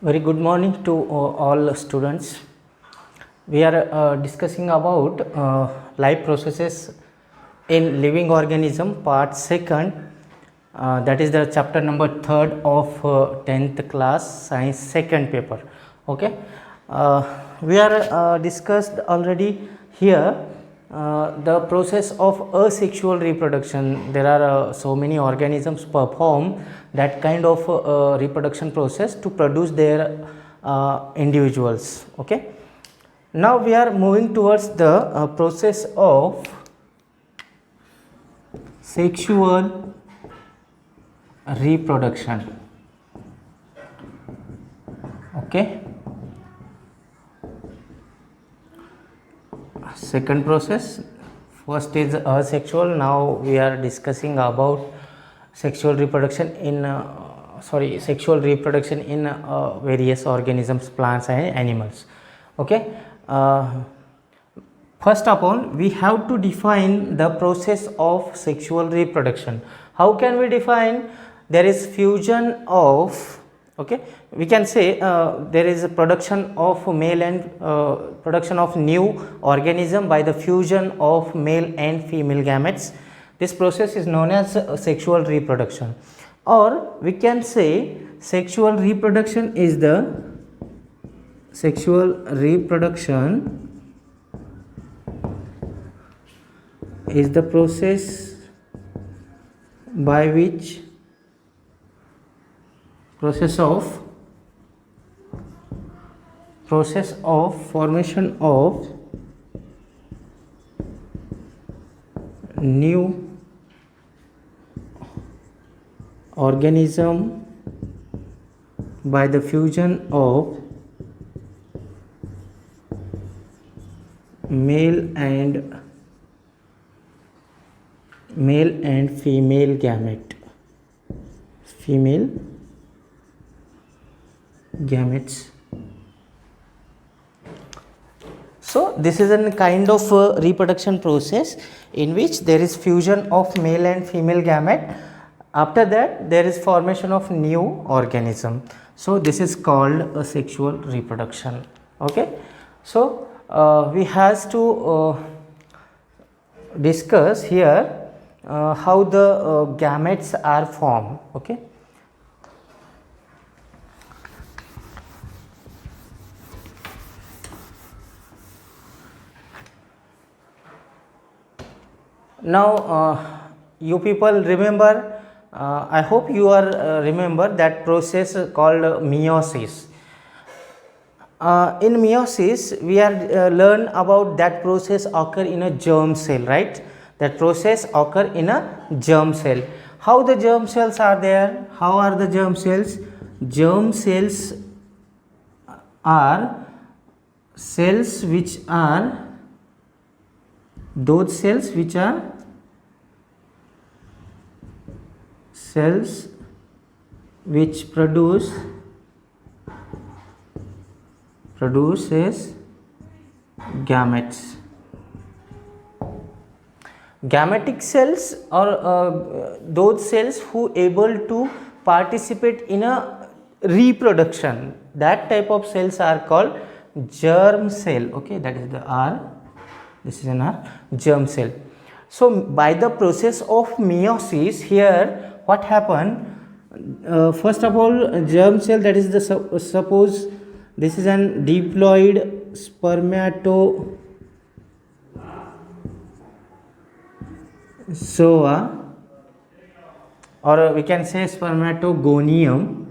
Very good morning to all students. We are discussing about life processes in living organism, part second. That is the chapter number third of 10th class science second paper. Okay, we are discussed already here the process of asexual reproduction. There are so many organisms perform that kind of reproduction process to produce their individuals. Okay, now we are moving towards the process of sexual reproduction. Okay, second process, first is asexual. Now we are discussing about sexual reproduction in sexual reproduction in various organisms, plants and animals. Okay, first of all we have to define the process of sexual reproduction. How can we define? There is fusion of, okay, we can say there is a production of male and production of new organism by the fusion of male and female gametes. This process is known as sexual reproduction, or we can say sexual reproduction is the process by which process of formation of new organism by the fusion of male and female gametes. So this is a kind of reproduction process in which there is fusion of male and female gamete. After that there is formation of new organism. So this is called a sexual reproduction. Okay, so we has to discuss here how the gametes are formed. Okay, now you people remember, I hope you are remember that process called meiosis. In meiosis we are learn about that process occur in a germ cell, right? That process occur in a germ cell. How the germ cells are there? How are the germ cells? Germ cells are cells which are those cells which are cells which produces gametes. Gametic cells are those cells who able to participate in a reproduction. That type of cells are called germ cell. Okay, that is the R. This is an R, germ cell. So by the process of meiosis, here what happened? First of all, germ cell, that is the suppose this is an diploid spermatozoa, or we can say spermatogonium,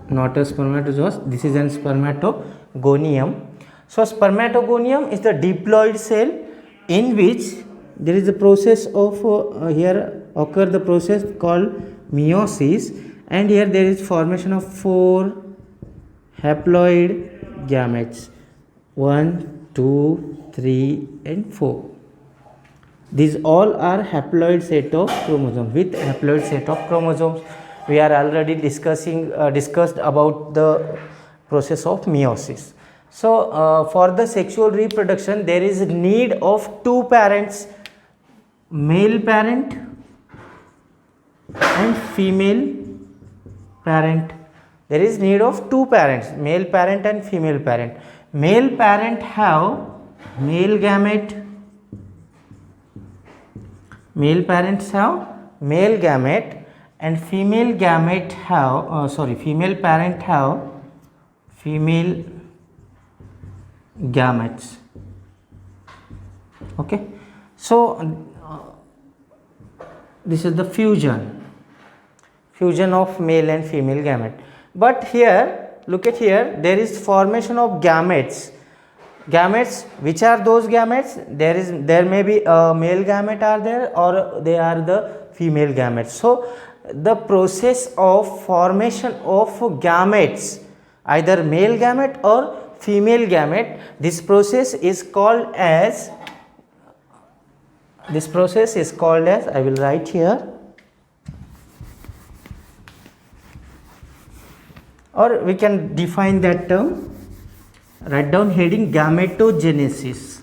not a spermatozoa, this is an spermatogonium. So spermatogonium is the diploid cell in which there is a process of here occur the process called meiosis, and here there is formation of 4 haploid gametes, 1, 2, 3 and 4. These all are haploid set of chromosomes. With haploid set of chromosomes we are already discussed about the process of meiosis. So for the sexual reproduction there is need of 2 parents, male parent and female parent. there is need of two parents, male parent and female parent. Male parent have male gamete, male parents have male gamete, and female gamete have female parent have female gametes. Okay, so this is the fusion of male and female gamete. But here, look at here, there is formation of gametes. Which are those gametes? There may be a male gamete are there, or they are the female gametes. So the process of formation of gametes, either male gamete or female gamete, this process is called as, I will write here, or we can define that term. Write down heading gametogenesis.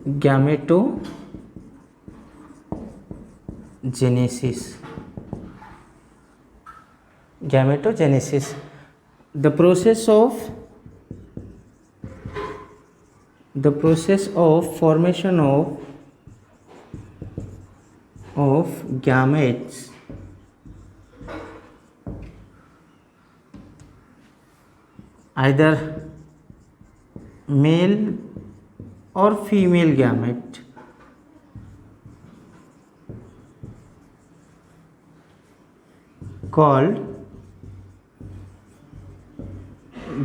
Gametogenesis. The process of formation of gametes either male or female gamete called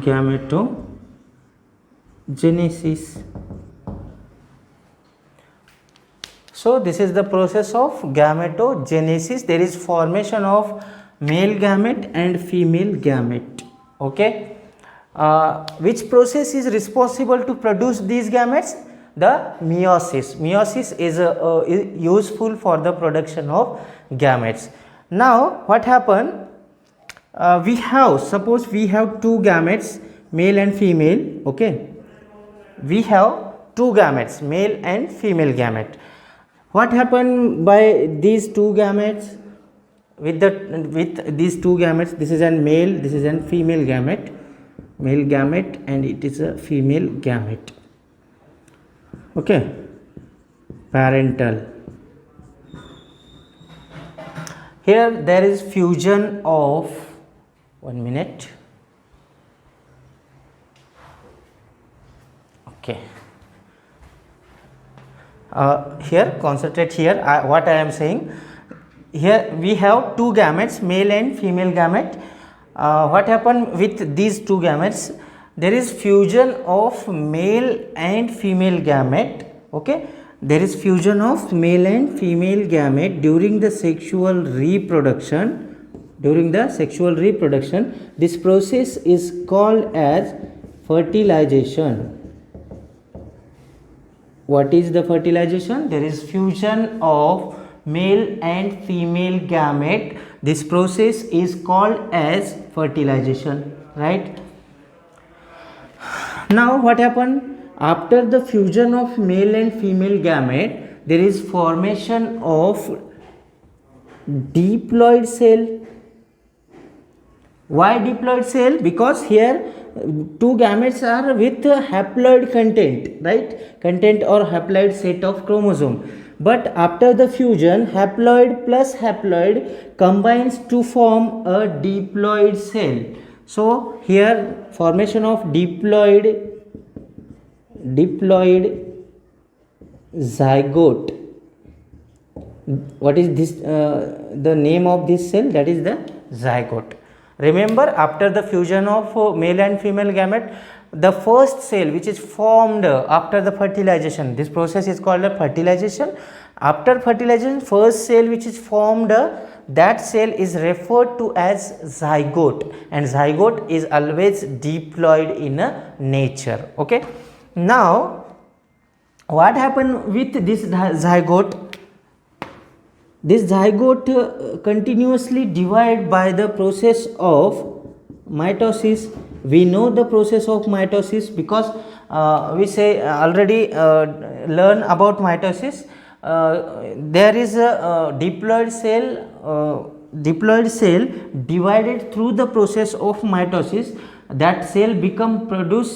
gametogenesis. So this is the process of gametogenesis. There is formation of male gamete and female gamete. Okay. Which process is responsible to produce these gametes? The meiosis. Meiosis is useful for the production of gametes. Now what happened? Suppose we have two gametes, male and female. Okay, we have two gametes, male and female gamete. What happened by these two gametes? With these two gametes, this is a male, this is a female gamete. Male gamete and it is a female gamete. Okay, parental. Here there is fusion of, 1 minute. Okay. Here concentrate here. What I am saying, here we have two gametes, male and female gamete. What happened with these two gametes? There is fusion of male and female gamete. Okay, there is fusion of male and female gamete during the sexual reproduction. This process is called as fertilization. What is the fertilization? There is fusion of male and female gamete. This process is called as fertilization, right? Now what happened? After the fusion of male and female gamete, there is formation of diploid cell. Why diploid cell? Because here two gametes are with haploid content, right? Content or haploid set of chromosome. But after the fusion, haploid plus haploid combines to form a diploid cell. So here formation of diploid zygote. What is this? The name of this cell, that is the zygote. Remember, after the fusion of male and female gamete, the first cell which is formed after the fertilization, this process is called a fertilization. After fertilization, first cell which is formed, that cell is referred to as zygote, and zygote is always diploid in nature. Okay. Now what happened with this zygote? This zygote continuously divide by the process of mitosis. We know the process of mitosis because we say already learn about mitosis. there is a diploid cell divided through the process of mitosis. That cell produce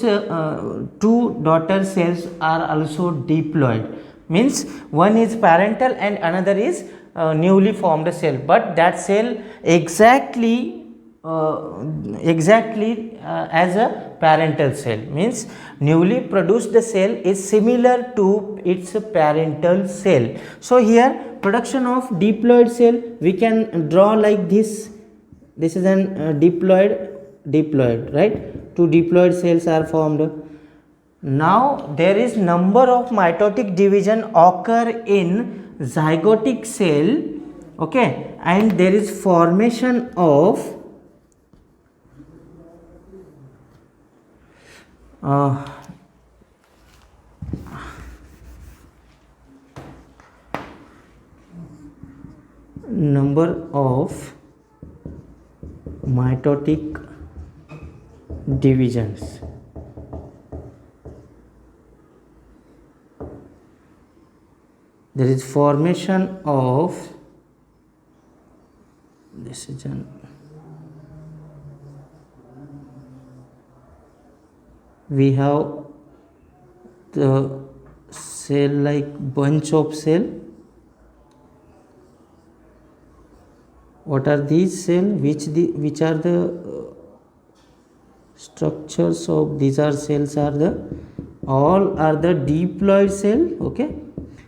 two daughter cells are also diploid, means one is parental and another is newly formed cell, but that cell exactly as a parental cell, means newly produced cell is similar to its parental cell. So here production of diploid cell we can draw like this. This is an diploid, right? Two diploid cells are formed. Now there is number of mitotic division occur in zygotic cell, okay, and there is formation of number of mitotic divisions. There is formation of, this is an, we have the cell like bunch of cell. What are these cells? Which are the structures of these are cells are the all are the diploid cell, okay.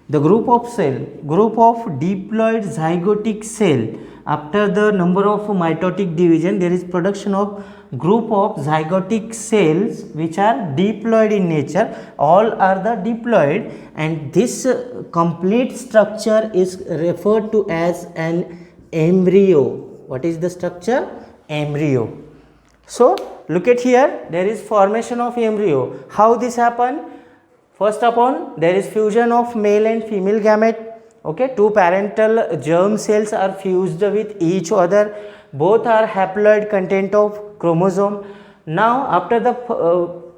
The group of diploid zygotic cell, after the number of mitotic division there is production of group of zygotic cells which are diploid in nature, all are the diploid, and this complete structure is referred to as an embryo. What is the structure? Embryo. So look at here, there is formation of embryo. How this happen? First upon, there is fusion of male and female gamete, okay. Two parental germ cells are fused with each other, both are haploid content of chromosome. Now after the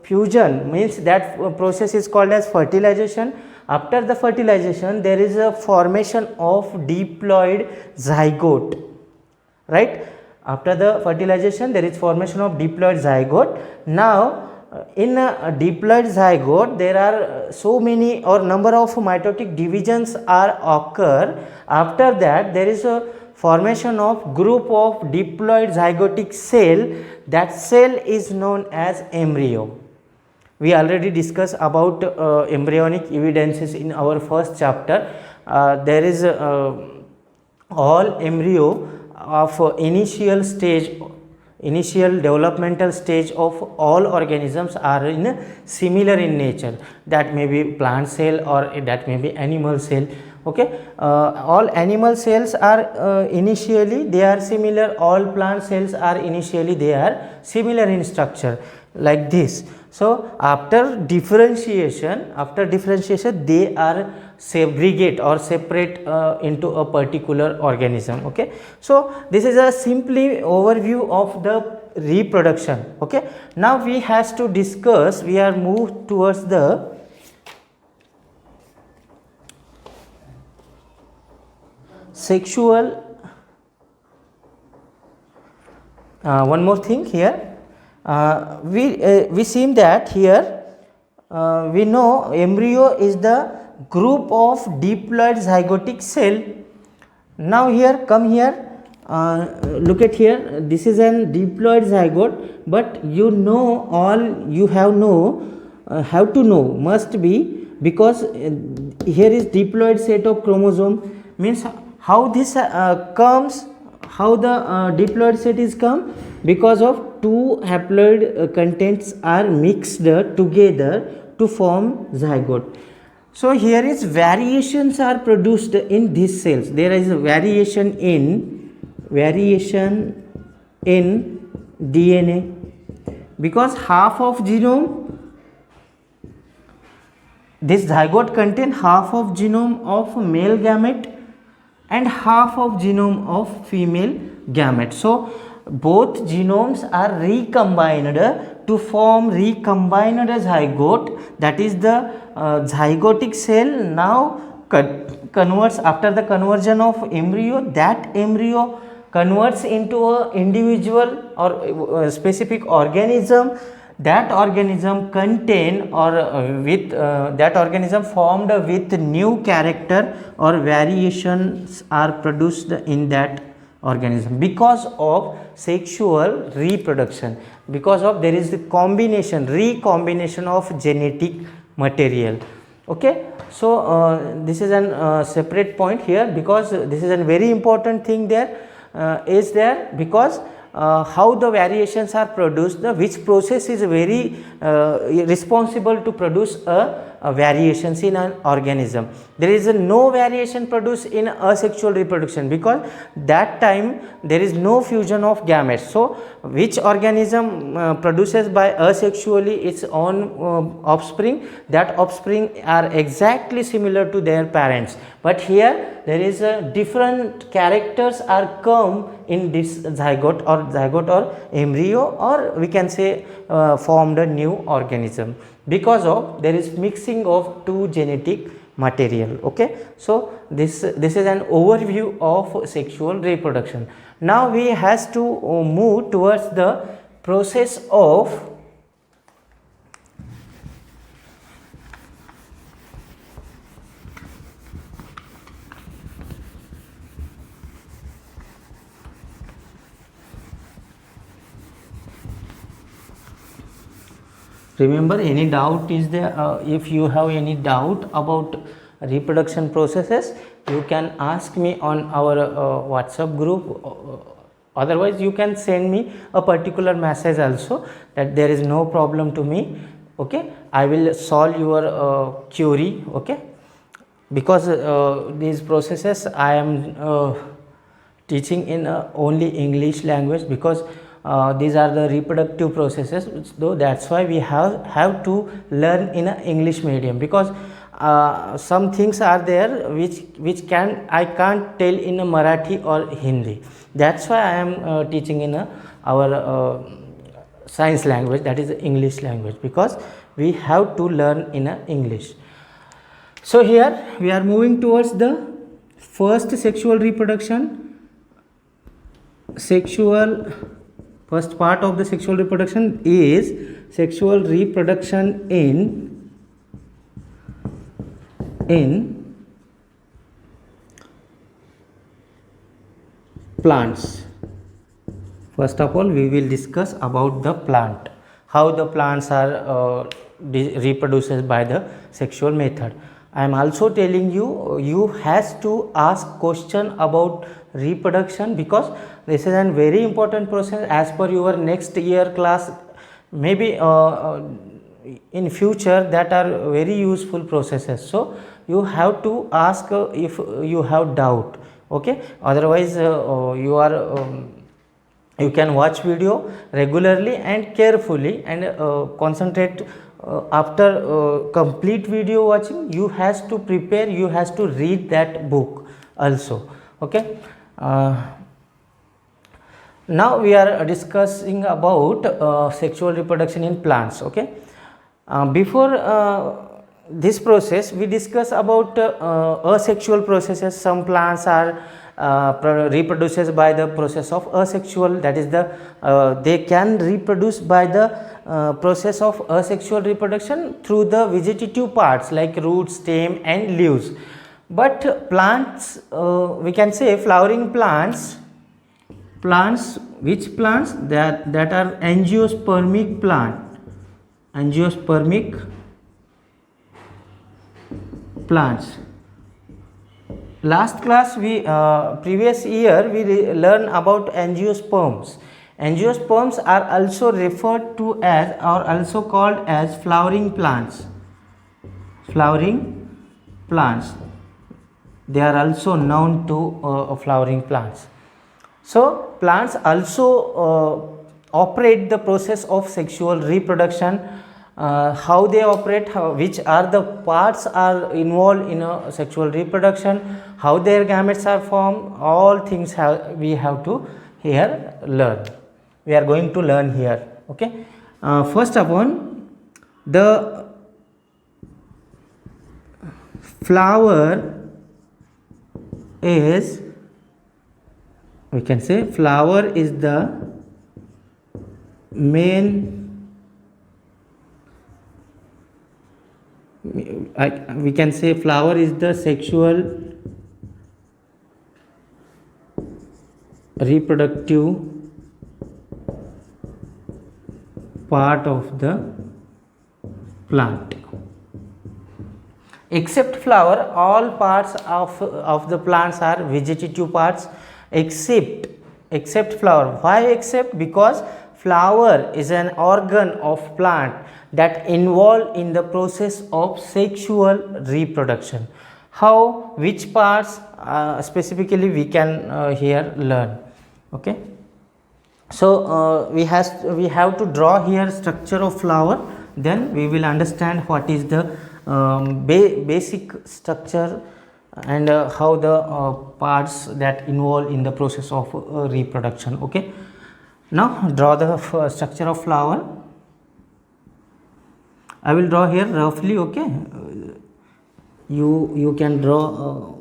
fusion, means that process is called as fertilization. After the fertilization there is a formation of diploid zygote, right. After the fertilization there is formation of diploid zygote. Now in a diploid zygote there are so many or number of mitotic divisions are occur. After that there is a formation of group of diploid zygotic cell. That cell is known as embryo. We already discussed about embryonic evidences in our first chapter. There is all embryo of initial developmental stage of all organisms are similar in nature. That may be plant cell or that may be animal cell, okay. All animal cells are initially they are similar, all plant cells are initially they are similar in structure, like this. So after differentiation they are segregate or separate into a particular organism, okay. So this is a simply overview of the reproduction, okay. Now we has to discuss, we are moved towards the sexual. One more thing here, we seen that here we know embryo is the group of diploid zygotic cell. Now here come here, look at here, this is an diploid zygote, but you know all you have to know must be, because here is diploid set of chromosome, means how this comes, how the diploid set is come, because of two haploid contents are mixed together to form zygote. So here is variations are produced in these cells. There is a variation in DNA, because half of genome, this zygote contain half of genome of male gamete and half of genome of female gamete. So both genomes are recombined to form recombined zygote, that is the zygotic cell now converts after the conversion of embryo, that embryo converts into a individual or specific organism. That organism contain or with that organism formed with new character or variations are produced in that organism because of sexual reproduction, because of there is the recombination of genetic material. Okay, so this is an separate point here, because this is a very important thing there is there, because how the variations are produced, which process is very responsible to produce a variations in an organism. There is no variation produced in asexual reproduction, because that time there is no fusion of gametes. So which organism produces by asexually its own offspring, that offspring are exactly similar to their parents, but here there is a different characters are come in this zygote or embryo, or we can say formed a new organism, because of there is mixing of two genetic material. Okay, so this is an overview of sexual reproduction. Now we has to move towards the process of remember, any doubt is there, if you have any doubt about reproduction processes, you can ask me on our WhatsApp group, otherwise you can send me a particular message also, that there is no problem to me. Okay, I will solve your query. Okay, because these processes I am teaching in only English language, because these are the reproductive processes, though that's why we have to learn in a English medium, because some things are there which I can't tell in a Marathi or Hindi. That's why I am teaching in our science language, that is English language, because we have to learn in English. So here we are moving towards the first sexual reproduction. First part of the sexual reproduction is sexual reproduction in plants. First of all, we will discuss about the plant, how the plants are reproduced by the sexual method. I am also telling you has to ask question about reproduction, because this is a very important process as per your next year class, maybe in future, that are very useful processes. So you have to ask if you have doubt. Okay, otherwise you can watch video regularly and carefully and concentrate. After complete video watching, you has to prepare, you has to read that book also. Okay, now we are discussing about sexual reproduction in plants. Okay, before this process we discuss about asexual processes. Some plants are reproduces by the process of asexual, that is they can reproduce by the process of asexual reproduction through the vegetative parts like roots, stem and leaves. But plants, we can say flowering plants, which plants that are angiospermic plants. Last class previous year we learned about angiosperms. Angiosperms are also referred to as, or also called as, flowering plants. They are also known to flowering plants. So plants also operate the process of sexual reproduction. How they operate, which are the parts are involved in a sexual reproduction, how their gametes are formed, all things we have to here learn. We are going to learn here. Okay, first of all, the flower is, we can say flower is the main, we can say flower is the sexual reproductive part of the plant. Except flower, all parts of the plants are vegetative parts except flower. Why except? Because flower is an organ of plant that involved in the process of sexual reproduction. How, which parts specifically we can here learn. Okay, so we have to draw here structure of flower, then we will understand what is the basic structure and how the parts that involve in the process of reproduction. Okay, now draw the structure of flower. I will draw here roughly. Okay, you can draw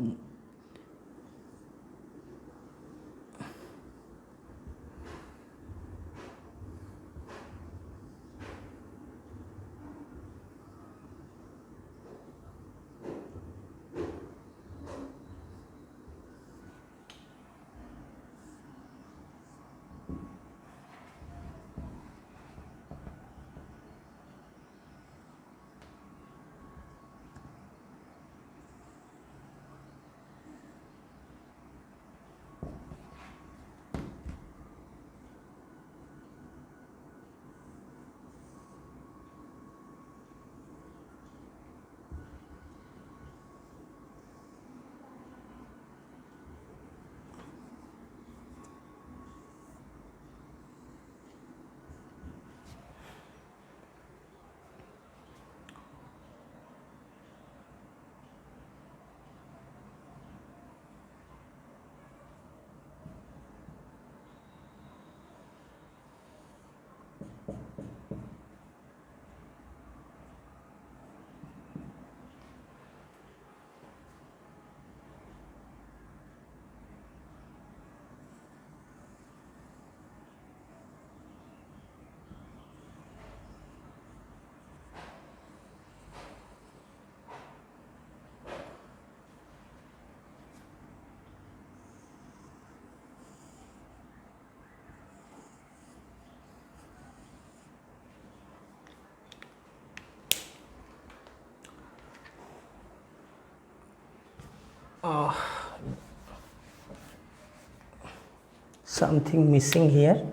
something missing here.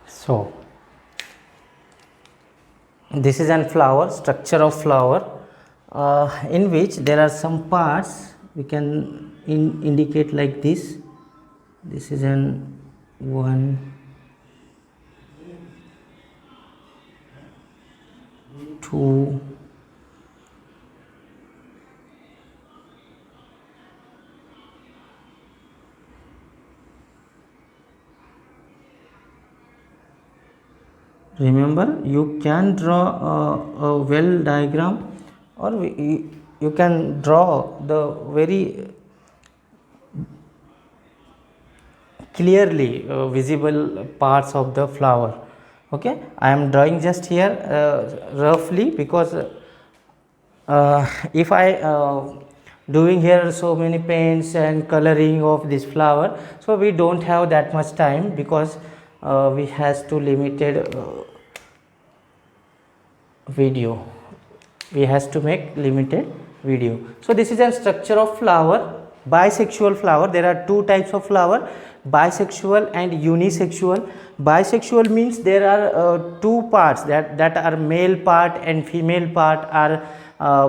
So this is an flower, structure of flower, in which there are some parts we can indicate like this. This is an 1, 2, remember you can draw a well diagram, or you can draw the very clearly visible parts of the flower. Okay, I am drawing just here roughly, because if I doing here so many paints and coloring of this flower, so we don't have that much time, because we has to limited video, we has to make limited video. So this is a structure of flower, bisexual flower. There are two types of flower, bisexual and unisexual. Bisexual means there are two parts that are male part and female part are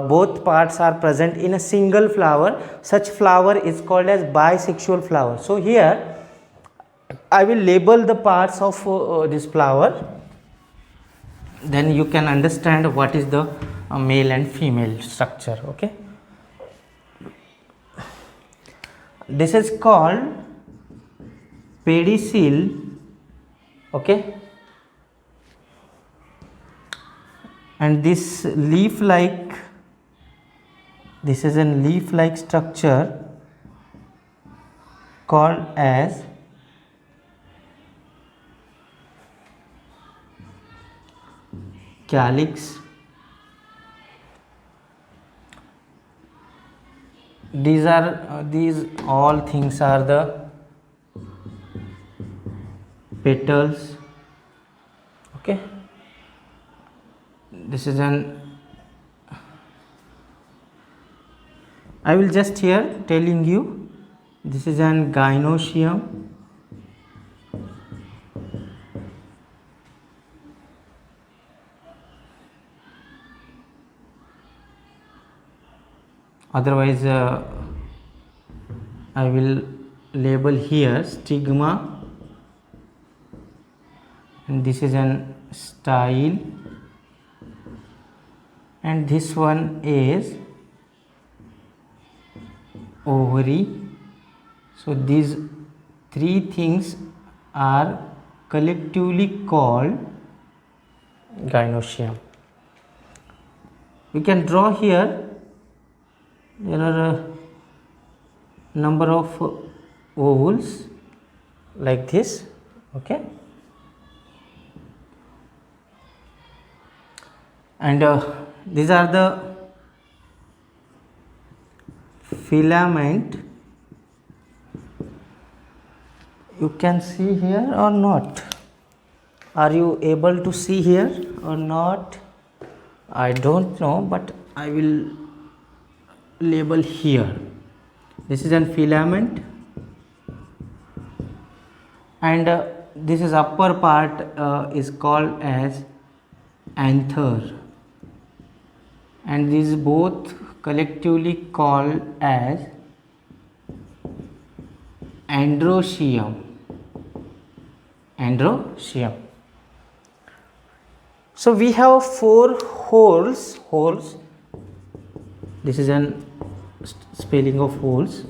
both parts are present in a single flower. Such flower is called as bisexual flower. So here I will label the parts of this flower, then you can understand what is the a male and female structure. Okay, this is called pedicel. Okay, and this leaf like, this is a leaf like structure called as calyx. These are these all things are the petals. Okay, this is an, I will just here telling you, this is an gynoecium. Otherwise I will label here stigma, and this is an style, and this one is ovary. So these three things are collectively called gynoecium. We can draw here, there are a number of ovules like this. Okay, and these are the filament. You can see here or not? Are you able to see here or not? I don't know, but I will label here. This is an filament, and this is upper part is called as anther, and these both collectively called as androecium. Androecium. So we have four holes. This is an spelling of holes.